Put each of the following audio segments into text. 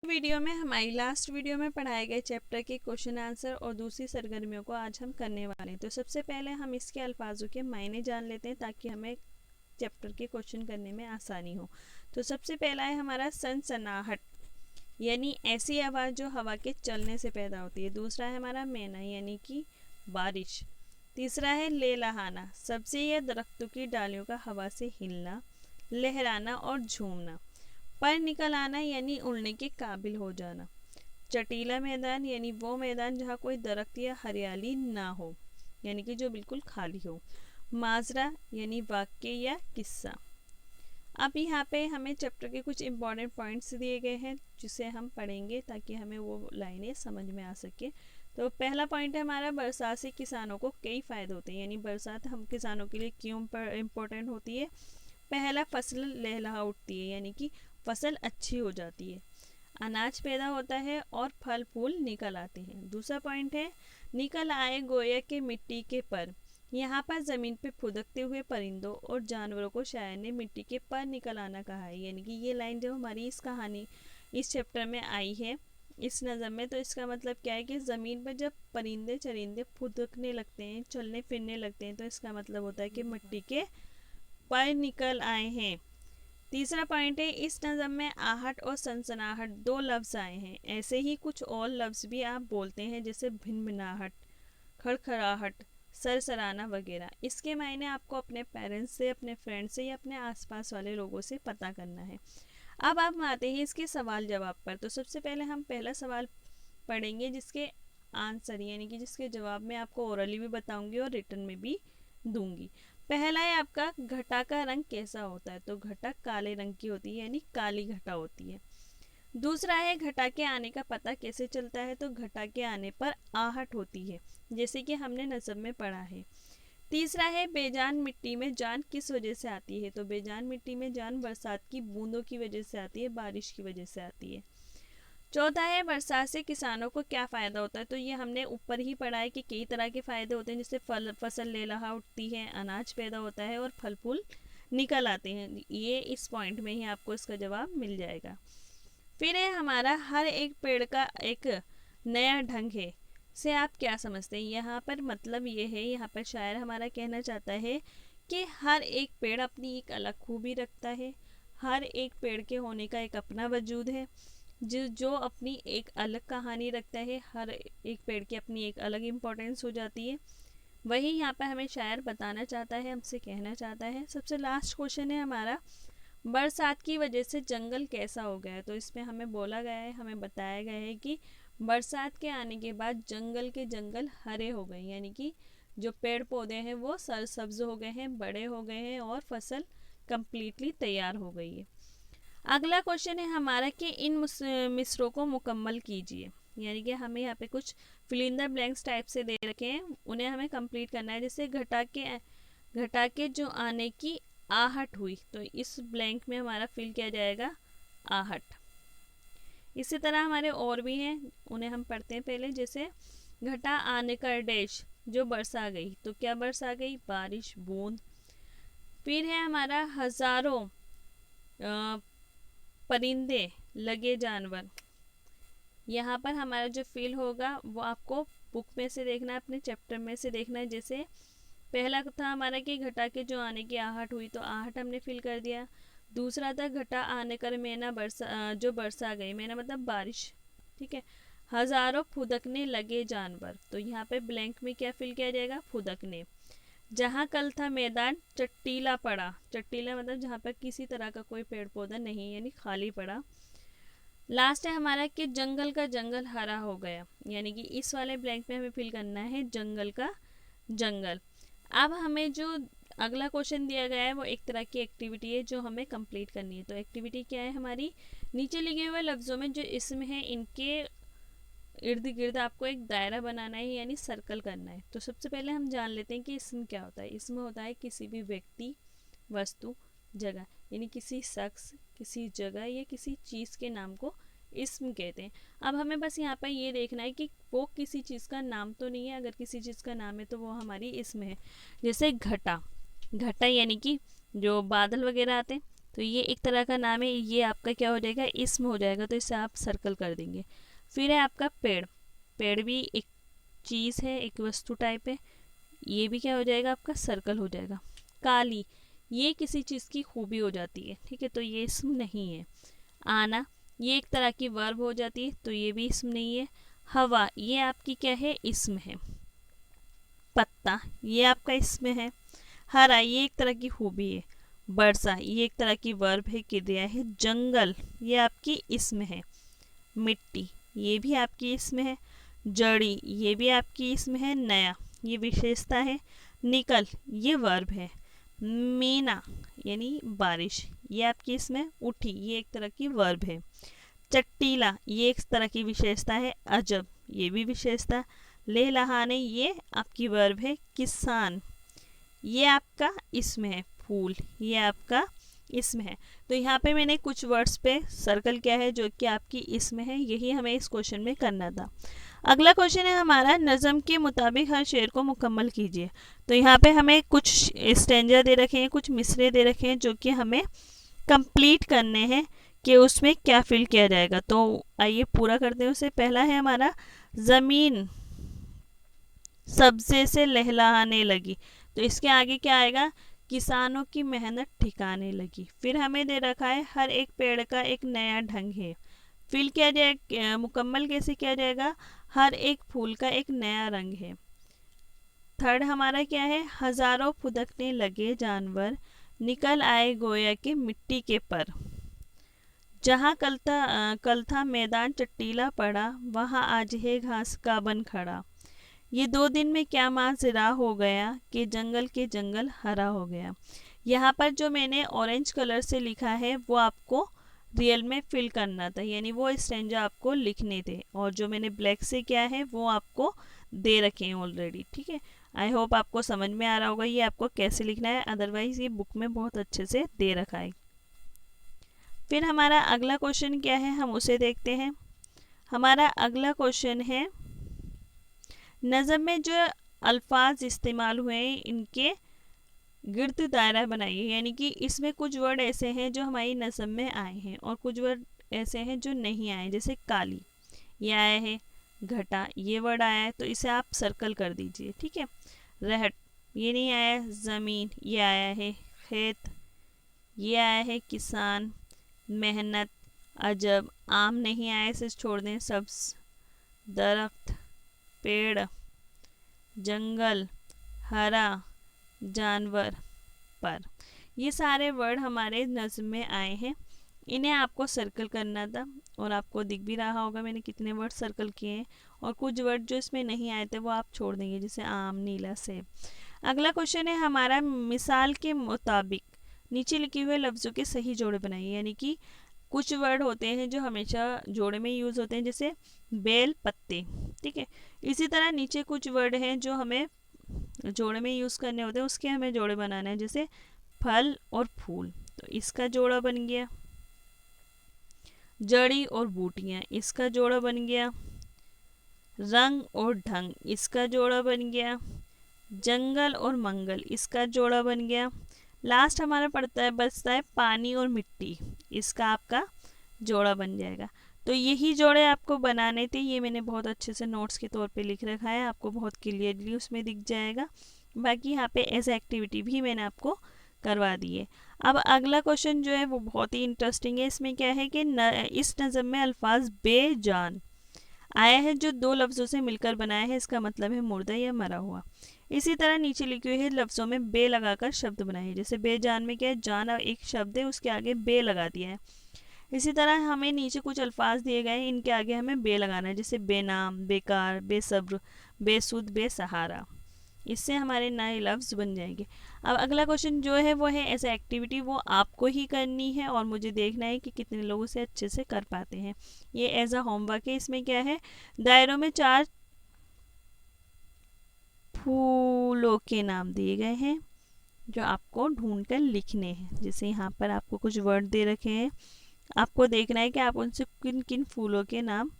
Video में हमारी last video में पढ़ाए गए चैप्टर के क्वेश्चन आंसर और दूसरी सरगर्मियों को आज हम करने वाले हैं। तो सबसे पहले हम इसके अल्फाजों के मायने जान लेते हैं ताकि हमें चैप्टर के क्वेश्चन करने में आसानी हो। तो सबसे पहला है हमारा सनसनाहट, यानी ऐसी आवाज़ जो हवा के चलने से पैदा होती है। दूसरा है हमारा मैना, यानी कि बारिश। तीसरा है लेलहाना, सब्जी या दरख्तों की डालियों का हवा से हिलना, लहराना और झूमना। पर निकल आना, यानी उड़ने के काबिल हो जाना। चटीला मैदान, यानी वो मैदान जहाँ कोई दरख्त या हरियाली ना हो, यानी कि जो बिल्कुल खाली हो। माजरा, यानी वाक्य या किस्सा। अब यहाँ पे हमें चैप्टर के कुछ इंपॉर्टेंट पॉइंट्स दिए गए हैं जिसे हम पढ़ेंगे ताकि हमें वो लाइनें समझ में आ सके। तो पहला पॉइंट है हमारा, बरसात से किसानों को कई फ़ायदे होते हैं, यानी बरसात हम किसानों के लिए क्यों इम्पोर्टेंट होती है। पहला, फसल लहलहा उठती है, यानी कि फसल अच्छी हो जाती है, अनाज पैदा होता है और फल फूल निकल आते हैं। दूसरा पॉइंट है, निकल आए गोया के मिट्टी के पर। यहाँ पर ज़मीन पे फुदकते हुए परिंदों और जानवरों को शायर ने मिट्टी के पर निकल आना कहा है, यानी कि ये लाइन जब हमारी इस कहानी इस चैप्टर में आई है इस नज़म में, तो इसका मतलब क्या है कि ज़मीन पर जब परिंदे चरिंदे फुदकने लगते हैं, चलने फिरने लगते हैं, तो इसका मतलब होता है कि मिट्टी के पर निकल आए हैं। तीसरा पॉइंट है, इस नज़म में आहट और सनसनाहट दो लफ्ज़ आए हैं। ऐसे ही कुछ और लफ्ज़ भी आप बोलते हैं, जैसे भिनभिनाहट, खड़खड़ाहट, सरसराना वगैरह। इसके मायने आपको अपने पेरेंट्स से, अपने फ्रेंड से या अपने आसपास वाले लोगों से पता करना है। अब आप आते हैं इसके सवाल जवाब पर। तो सबसे पहले हम पहला सवाल पढ़ेंगे जिसके आंसर यानी कि जिसके जवाब में आपको ओरली भी बताऊंगी और रिटर्न में भी दूंगी। पहला है आपका, घटा का रंग कैसा होता है। तो घटा काले रंग की होती है, यानी काली घटा होती है। दूसरा है, घटा के आने का पता कैसे चलता है। तो घटा के आने पर आहट होती है, जैसे कि हमने नज़म में पढ़ा है। तीसरा है, बेजान मिट्टी में जान किस वजह से आती है। तो बेजान मिट्टी में जान बरसात की बूंदों की वजह से आती है, बारिश की वजह से आती है। चौथा है, बरसात से किसानों को क्या फ़ायदा होता है। तो ये हमने ऊपर ही पढ़ा है कि कई तरह के फ़ायदे होते हैं, जैसे फसल लहलहा उठती है, अनाज पैदा होता है और फल फूल निकल आते हैं। ये इस पॉइंट में ही आपको इसका जवाब मिल जाएगा। फिर है हमारा, हर एक पेड़ का एक नया ढंग है से आप क्या समझते हैं। यहाँ पर मतलब ये है, यहाँ पर शायर हमारा कहना चाहता है कि हर एक पेड़ अपनी एक अलग खूबी रखता है, हर एक पेड़ के होने का एक अपना वजूद है, जो अपनी एक अलग कहानी रखता है। हर एक पेड़ की अपनी एक अलग इम्पोर्टेंस हो जाती है। वही यहाँ पर हमें शायर बताना चाहता है, हमसे कहना चाहता है। सबसे लास्ट क्वेश्चन है हमारा, बरसात की वजह से जंगल कैसा हो गया है। तो इसमें हमें बोला गया है, हमें बताया गया है कि बरसात के आने के बाद जंगल के जंगल हरे हो गए, यानी कि जो पेड़ पौधे हैं वो सरसब्ज हो गए हैं, बड़े हो गए हैं और फसल कंप्लीटली तैयार हो गई है। अगला क्वेश्चन है हमारा कि इन मिसरों को मुकम्मल कीजिए, यानी कि हमें यहाँ पे कुछ fill in the blanks type से दे रखे हैं, उन्हें हमें कंप्लीट करना है। जैसे घटा के जो आने की आहट हुई, तो इस ब्लैंक में हमारा फिल किया जाएगा आहट। इसी तरह हमारे और भी हैं, उन्हें हम पढ़ते हैं पहले। जैसे घटा आने का डैश, जो बरसा गई। तो क्या बरसा गई, बारिश, बूंद। फिर है हमारा, हजारों परिंदे लगे जानवर। यहाँ पर हमारा जो फील होगा वो आपको बुक में से देखना है, अपने चैप्टर में से देखना है। जैसे पहला था हमारा कि घटा के जो आने की आहट हुई, तो आहट हमने फिल कर दिया। दूसरा था, घटा आने कर मैना जो बरसा गई, मैना मतलब बारिश, ठीक है। हजारों फुदकने लगे जानवर, तो यहाँ पे ब्लैंक में क्या फिल किया जाएगा, फुदकने। जहाँ कल था मैदान चट्टीला पड़ा, चट्टीला मतलब जहाँ पर किसी तरह का कोई पेड़ पौधा नहीं, यानी खाली पड़ा। लास्ट है हमारा कि जंगल का जंगल हरा हो गया, यानी कि इस वाले ब्लैंक में हमें फिल करना है जंगल का जंगल। अब हमें जो अगला क्वेश्चन दिया गया है वो एक तरह की एक्टिविटी है जो हमें कंप्लीट करनी है। तो एक्टिविटी क्या है हमारी, नीचे लिखे हुए लफ्ज़ों में जो इसम है इनके इर्द गिर्द आपको एक दायरा बनाना है, यानी सर्कल करना है। तो सबसे पहले हम जान लेते हैं कि इसम क्या होता है। इसम होता है किसी भी व्यक्ति, वस्तु, जगह, यानी किसी शख्स, किसी जगह या किसी चीज़ के नाम को इसम कहते हैं। अब हमें बस यहाँ पर ये देखना है कि वो किसी चीज़ का नाम तो नहीं है, अगर किसी चीज़ का नाम है तो वो हमारी इसम है। जैसे घटा, घटा यानी कि जो बादल वगैरह आते हैं, तो ये एक तरह का नाम है, ये आपका क्या हो जाएगा, इस्म हो जाएगा, तो इसे आप सर्कल कर देंगे। फिर है आपका पेड़, पेड़ भी एक चीज़ है, एक वस्तु टाइप है, ये भी क्या हो जाएगा आपका सर्कल हो जाएगा। काली, ये किसी चीज़ की खूबी हो जाती है, ठीक है, तो ये इस्म नहीं है। आना, ये एक तरह की वर्ब हो जाती है, तो ये भी इस्म नहीं है। हवा, ये आपकी क्या है, इस्म है। पत्ता, ये आपका इस्म है। हरा, ये एक तरह की खूबी है। वर्षा, ये एक तरह की वर्ब है, क्रिया है। जंगल, ये आपकी इस्म है। मिट्टी, ये भी आपकी इस्म है। जड़ी, ये भी आपकी इस्म है। नया, ये विशेषता है। निकल, ये वर्ब है। मीना, यानी बारिश, ये आपकी इस्म है। उठी, ये एक तरह की वर्ब है। चट्टीला, ये एक तरह की विशेषता है। अजब, ये भी विशेषता। ले लहाने, ये आपकी वर्ब है। किसान, ये आपका इस्म है। फूल, ये आपका इस्म है। तो यहाँ पे मैंने कुछ वर्ड्स पे सर्कल किया है जो कि आपकी इस्म है, यही हमें इस क्वेश्चन में करना था। अगला क्वेश्चन है हमारा, नज़म के मुताबिक हर शेर को मुकम्मल कीजिए। तो यहाँ पे हमें कुछ स्टैंजा दे रखे हैं, कुछ मिसरे दे रखे हैं जो कि हमें कंप्लीट करने हैं कि उसमें क्या फिल किया जाएगा। तो आइए पूरा करते हैं उसे। पहला है हमारा, ज़मीन सब्ज़े से लहलहाने लगी, तो इसके आगे क्या आएगा, किसानों की मेहनत ठिकाने लगी। फिर हमें दे रखा है, हर एक पेड़ का एक नया ढंग है। फिल किया जाए, मुकम्मल कैसे किया जाएगा, हर एक फूल का एक नया रंग है। थर्ड हमारा क्या है, हजारों फुदकने लगे जानवर, निकल आए गोया के मिट्टी के पर। जहाँ कल था मैदान चट्टीला पड़ा, वहाँ आज है घास का बन खड़ा। ये 2 दिन में क्या माजरा हो गया कि जंगल के जंगल हरा हो गया। यहाँ पर जो मैंने ऑरेंज कलर से लिखा है वो आपको रियल में फिल करना था, यानी वो स्टैंजा आपको लिखने थे, और जो मैंने ब्लैक से किया है वो आपको दे रखे हैं ऑलरेडी, ठीक है। आई होप आपको समझ में आ रहा होगा ये आपको कैसे लिखना है, अदरवाइज़ ये बुक में बहुत अच्छे से दे रखा है। फिर हमारा अगला क्वेश्चन क्या है, हम उसे देखते हैं। हमारा अगला क्वेश्चन है, नज़म में जो अल्फाज इस्तेमाल हुए हैं इनके गिर्द दायरा बनाइए, यानी कि इसमें कुछ वर्ड ऐसे हैं जो हमारी नज़म में आए हैं और कुछ वर्ड ऐसे हैं जो नहीं आए। जैसे काली, ये आया है। घटा, ये वर्ड आया है, तो इसे आप सर्कल कर दीजिए, ठीक है। रहट, ये नहीं आया। ज़मीन, ये आया है। खेत, ये आया है। किसान, मेहनत, अजब, आम नहीं आया, इसे छोड़ दें। सब्ज़, दरख्त, पेड़, जंगल, हरा, जानवर, पर। ये सारे वर्ड हमारे नज़्म में आए हैं, इन्हें आपको सर्कल करना था, और आपको दिख भी रहा होगा मैंने कितने वर्ड सर्कल किए हैं। और कुछ वर्ड जो इसमें नहीं आए थे वो आप छोड़ देंगे, जैसे आम, नीला, सेब। अगला क्वेश्चन है हमारा, मिसाल के मुताबिक नीचे लिखे हुए लफ्ज़ों के सही जोड़े बनाइए, यानी कि कुछ वर्ड होते हैं जो हमेशा जोड़े में यूज़ होते हैं, जैसे बेल, पत्ते, ठीक है। इसी तरह नीचे कुछ वर्ड हैं जो हमें जोड़े में यूज़ करने होते हैं, उसके हमें जोड़े बनाना है, जैसे फल और फूल, तो इसका जोड़ा बन गया। जड़ी और बूटियाँ, इसका जोड़ा बन गया। रंग और ढंग, इसका जोड़ा बन गया। जंगल और मंगल, इसका जोड़ा बन गया। लास्ट हमारा बचता है पानी और मिट्टी, इसका आपका जोड़ा बन जाएगा। तो यही जोड़े आपको बनाने थे, ये मैंने बहुत अच्छे से नोट्स के तौर पे लिख रखा है, आपको बहुत क्लियरली उसमें दिख जाएगा। बाकी यहाँ पे ऐसे एक्टिविटी भी मैंने आपको करवा दी है। अब अगला क्वेश्चन जो है वो बहुत ही इंटरेस्टिंग है। इसमें क्या है कि इस नज़म में अल्फाज बेजान आया है जो 2 लफ्ज़ों से मिलकर बनाया है, इसका मतलब है मुर्दा या मरा हुआ। इसी तरह नीचे लिखे हुए लफ्ज़ों में बे लगाकर शब्द बनाए, जैसे बेजान में क्या है, जान एक शब्द है, उसके आगे बे लगा दिया है। इसी तरह हमें नीचे कुछ अल्फाज दिए गए हैं, इनके आगे हमें बे लगाना है, जैसे बेनाम, बेकार, बेसब्र, बेसुध, बेसहारा। इससे हमारे नए लफ्ज़ बन जाएंगे। अब अगला क्वेश्चन जो है वो है ऐसे एक्टिविटी, वो आपको ही करनी है और मुझे देखना है कि कितने लोगों से अच्छे से कर पाते हैं। ये एज अ होमवर्क है। इसमें क्या है, दायरों में 4 फूलों के नाम दिए गए हैं जो आपको ढूंढकर लिखने हैं। जैसे यहाँ पर आपको कुछ वर्ड दे रखे हैं, आपको देखना है कि आप उनसे किन किन फूलों के नाम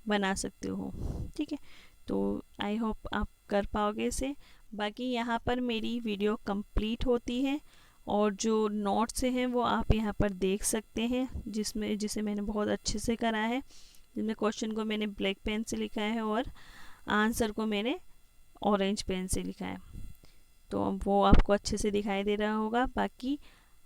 बना सकते हो, ठीक है। तो आई होप आप कर पाओगे इसे। बाकी यहाँ पर मेरी वीडियो कंप्लीट होती है और जो नोट्स हैं वो आप यहाँ पर देख सकते हैं, जिसे मैंने बहुत अच्छे से करा है, जिसमें क्वेश्चन को मैंने ब्लैक पेन से लिखा है और आंसर को मैंने ऑरेंज पेन से लिखा है। तो वो आपको अच्छे से दिखाई दे रहा होगा। बाकी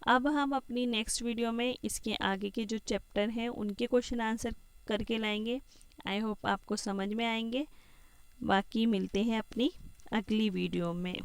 अब हम अपनी नेक्स्ट वीडियो में इसके आगे के जो चैप्टर हैं उनके क्वेश्चन आंसर करके लाएंगे। आई होप आपको समझ में आएंगे। बाकी मिलते हैं अपनी अगली वीडियो में।